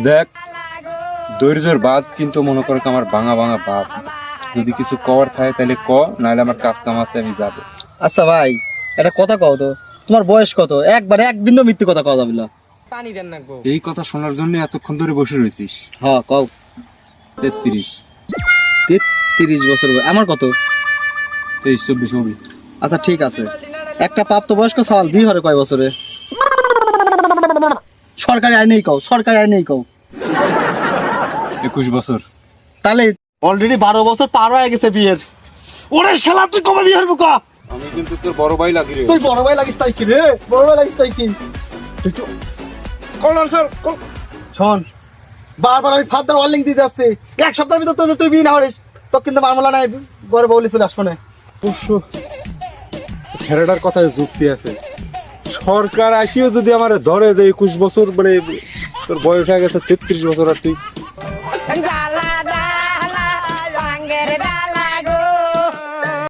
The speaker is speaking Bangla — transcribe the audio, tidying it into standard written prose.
দেখ ধৈর্যের বাদ কিন্তু মনে করো আমার ভাঙা ভাঙা ভাব, যদি কিছু কর থাকে তাহলে ক, নাহলে আমার কাজ কাম আছে আমি যাবো। আচ্ছা ভাই একটা কথা কও তো, তোমার বয়স কত? একবারে এক বিন্দু মিথ্যে কথা কওয়া যাবে না। পানি দেন না গো। এই কথা শোনার জন্য এতক্ষণ ধরে বসে রয়েছিস? হ্যাঁ কও। 33। 33 বছর বয়স। আমার কত? 23-24 হবে। আচ্ছা ঠিক আছে, একটা প্রাপ্তবয়স্ক সাল বিয়ে হরে কয় বছরে? সরকারি আইনেই কও, সরকারি আইনেই কও। 21 বছর। তাহলে অলরেডি 12 বছর পার হয়ে গেছে বিয়ের। ওরে শালা তুই কবে বিয়ে হবি ক? আমি কিন্তু তোর বড় ভাই লাগি রে। তুই বড় ভাই লাগিস তাই কি রে? বড় ভাই লাগিস তাই কি? কলর স্যার শোন, বারবার আমি ফাদার ওয়ার্নিং দিতে আসছি, এক সপ্তাহের ভিতর তোর তুই বিয়ে না হরিস তো কিন্তু মামলা নাই, ঘরে বউলি চলে আসবো না। ছেলেটার কথায় যুক্তি আছে। সরকার আসিও যদি আমার ধরে যে 21 বছর, মানে তোর বয়স হয়ে গেছে 33 বছর, আর তুই